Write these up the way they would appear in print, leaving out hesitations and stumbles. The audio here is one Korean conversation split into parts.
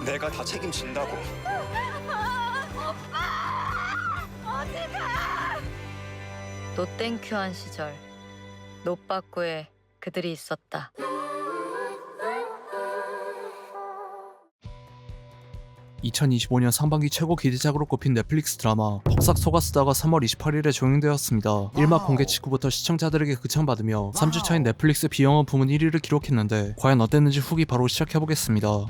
내가 다 책임진다고. 노땡큐한 시절 노빠꾸에 그들이 있었다. 2025년 상반기 최고 기대작으로 꼽힌 넷플릭스 드라마 폭삭 속았수다가 3월 28일에 종영되었습니다. 1막 공개 직후부터 시청자들에게 극찬받으며 3주차인 넷플릭스 비영업 부문 1위를 기록했는데 과연 어땠는지 후기 바로 시작해보겠습니다.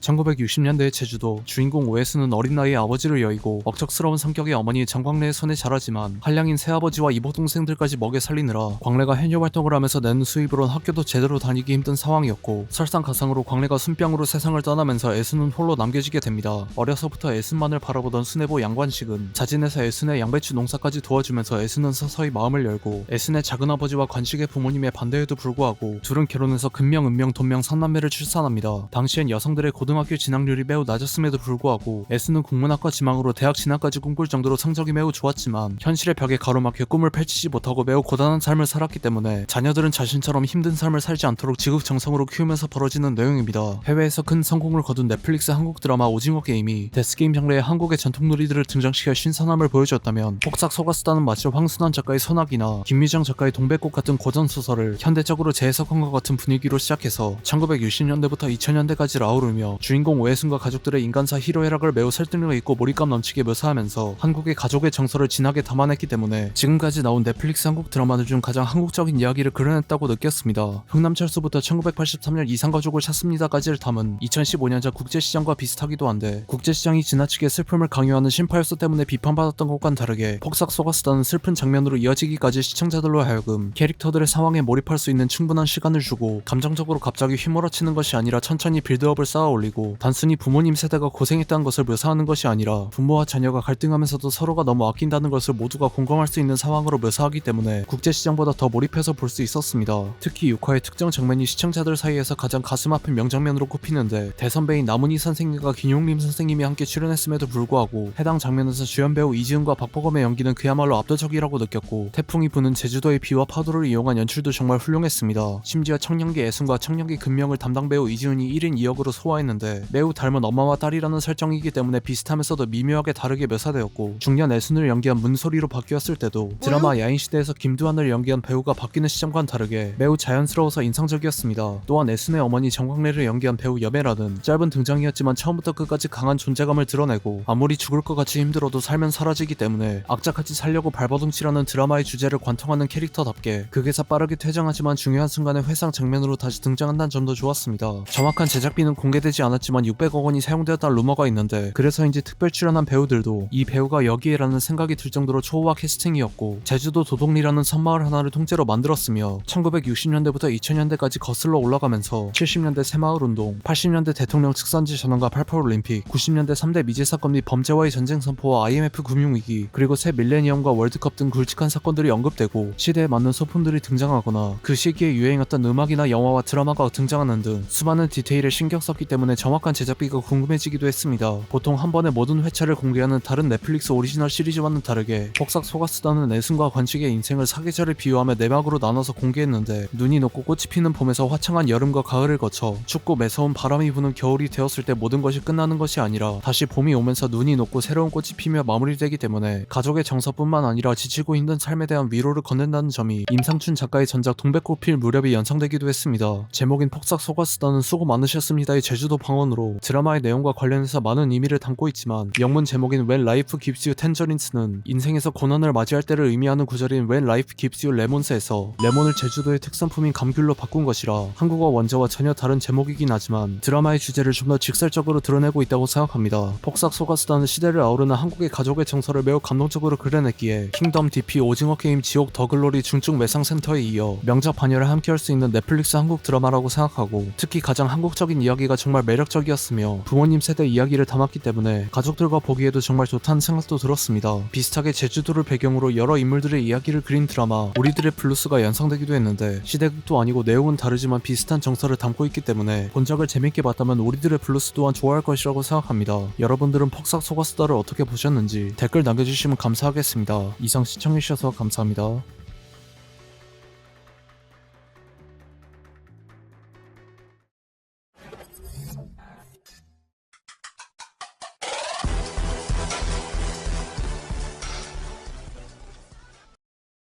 1960년대의 제주도, 주인공 오해수는 어린 나이에 아버지를 여의고 억척스러운 성격의 어머니 정광래의 손에 자라지만 한량인 새아버지와 이보 동생들까지 먹여 살리느라 광래가 해녀 활동을 하면서 내는 수입으론 학교도 제대로 다니기 힘든 상황이었고, 설상가상으로 광래가 순병으로 세상을 떠나면서 애순은 홀로 남겨지게 됩니다. 어려서부터 애순만을 바라보던 수뇌부 양관식은 자진해서 애순의 양배추 농사까지 도와주면서 애순은 서서히 마음을 열고, 애순의 작은아버지와 관식의 부모님의 반대에도 불구하고 둘은 결혼해서 근명, 은명, 돈명 3남매를 출산합니다. 당시엔 여성들의 고등학교 진학률이 매우 낮았음에도 불구하고 애순은 국문학과 지망으로 대학 진학까지 꿈꿀 정도로 성적이 매우 좋았지만 현실의 벽에 가로막혀 꿈을 펼치지 못하고 매우 고단한 삶을 살았기 때문에 자녀들은 자신처럼 힘든 삶을 살지 않도록 지극정성으로 키우면서 벌어지는 내용입니다. 해외에서 큰 성공을 거둔 넷플릭스 한국 드라마 오징어 게임이 데스게임 장르의 한국의 전통 놀이들을 등장시켜 신선함을 보여줬다면, 폭삭 속았수다는 마치 황순환 작가의 소나기나 김미정 작가의 동백꽃 같은 고전 소설을 현대적으로 재해석한 것 같은 분위기로 시작해서 1960년대부터 2000년대까지를 아우르며 주인공 오해순과 가족들의 인간사 희로애락을 매우 설득력 있고 몰입감 넘치게 묘사하면서 한국의 가족의 정서를 진하게 담아냈기 때문에 지금까지 나온 넷플릭스 한국 드라마들 중 가장 한국적인 이야기를 그려냈다고 느꼈습니다. 흥남철수부터 1983년 이상가족을 찾습니다까지를 담은 2015년작 국제시장과 비슷하기도 한데, 국제시장이 지나치게 슬픔을 강요하는 신파열소 때문에 비판받았던 것과는 다르게 폭삭 속았수다는 슬픈 장면으로 이어지기까지 시청자들로 하여금 캐릭터들의 상황에 몰입할 수 있는 충분한 시간을 주고, 감정적으로 갑자기 휘몰아치는 것이 아니라 천천히 빌드업을 쌓아 올리고, 단순히 부모님 세대가 고생했다는 것을 묘사하는 것이 아니라 부모와 자녀가 갈등하면서도 서로가 너무 아낀다는 것을 모두가 공감할 수 있는 상황으로 묘사하기 때문에 국제시장보다 더 몰입해서 볼 수 있었습니다. 특히 6화의 특정 장면이 시청자들 사이에서 가장 가슴 아픈 명장면으로 꼽히는데, 대선배인 나문희 선생님과 김용림 선생님이 함께 출연했음에도 불구하고 해당 장면에서 주연 배우 이지은과 박보검의 연기는 그야말로 압도적이라고 느꼈고, 태풍이 부는 제주도의 비와 파도를 이용한 연출도 정말 훌륭했습니다. 심지어 청년기 애순과 청년기 근명을 담당 배우 이지은이 1인 2역으로 소화했는데, 매우 닮은 엄마와 딸이라는 설정이기 때문에 비슷하면서도 미묘하게 다르게 묘사되었고, 중년 애순을 연기한 문소리로 바뀌었을 때도 드라마 야인시대에서 김두한을 연기한 배우가 바뀌는 시점과는 다르게 매우 자연스러워서 인상적이었습니다. 또한 애순의 어머니 정광래를 연기한 배우 여매라는 짧은 등장이었지만 처음부터 끝까지 강한 존재감을 드러내고, 아무리 죽을 것 같이 힘들어도 살면 사라지기 때문에 악착같이 살려고 발버둥치라는 드라마의 주제를 관통하는 캐릭터답게 극에서 빠르게 퇴장하지만 중요한 순간에 회상 장면으로 다시 등장한다는 점도 좋았습니다. 정확한 제작비는 공개되지 않았지만 600억 원이 사용되었다는 루머가 있는데, 그래서인지 특별 출연한 배우들도 이 배우가 여기에라는 생각이 들 정도로 초호화 캐스팅이었고, 제주도 도동리라는 섬마을 하나를 통째로 만들었으며 1960년대부터 2000년대까지 거슬러 올라가면서 70년대 새마을운동, 80년대 대통령 측산지 전환과 88올림픽, 90년대 3대 미제 사건 및 범죄와의 전쟁 선포와 IMF 금융위기, 그리고 새 밀레니엄과 월드컵 등 굵직한 사건들이 언급되고 시대에 맞는 소품들이 등장하거나 그 시기에 유행했던 음악이나 영화와 드라마가 등장하는 등 수많은 디테일에 신경 썼기 때문에 정확한 제작비가 궁금해지기도 했습니다. 보통 한 번에 모든 회차를 공개하는 다른 넷플릭스 오리지널 시리즈와는 다르게 폭삭 속았수다는 애순과 관식의 인생을 사계절을 비유하며 내막으로 나눠서 공개했는데, 눈이 녹고 꽃이 피는 봄에서 화창한 여름과 가을을 거쳐 춥고 매서운 바람이 부는 겨울이 되었을 때 모든 것이 끝나는 것이 아니라 다시 봄이 오면서 눈이 녹고 새로운 꽃이 피며 마무리되기 때문에 가족의 정서뿐만 아니라 지치고 힘든 삶에 대한 위로를 건넨다는 점이 임상춘 작가의 전작 동백꽃 필 무렵이 연상되기도 했습니다. 제목인 폭삭 속았수다는 수고 많으셨습니다의 제주도 방언으로 드라마의 내용과 관련해서 많은 의미를 담고 있지만, 영문 제목인 When Life Gives You Tangerines는 인생에서 고난을 맞이할 때를 의미하는 구절인 When Life Gives You Lemons에서 레몬을 제주도의 특산품인 감귤로 바꾼 것이라 한국어 원제와 전혀 다른 제목이긴 하지만 드라마의 주제를 좀 더 직설적으로 드러내고 있다고 생각합니다. 폭삭 속았수다는 시대를 아우르는 한국의 가족의 정서를 매우 감동적으로 그려냈기에 킹덤, DP, 오징어 게임, 지옥, 더글로리, 중증 매상센터에 이어 명작 반열을 함께할 수 있는 넷플릭스 한국 드라마라고 생각하고, 특히 가장 한국적인 이야기가 정말 매력적이었으며 부모님 세대 이야기를 담았기 때문에 가족들과 보기에도 정말 좋다는 생각도 들었습니다. 비슷하게 제주도를 배경으로 여러 인물들의 이야기를 그린 드라마 우리들의 블루스가 연상되기도 했는데, 시대극도 아니고 내용은 다르지만 비슷한 정서를 담고 있기 때문에 본작을 재밌게 봤다면 우리들의 블루스 또한 좋아할 것이라고 생각합니다. 여러분들은 폭삭 속았수다를 어떻게 보셨는지 댓글 남겨주시면 감사하겠습니다. 이상 시청해주셔서 감사합니다.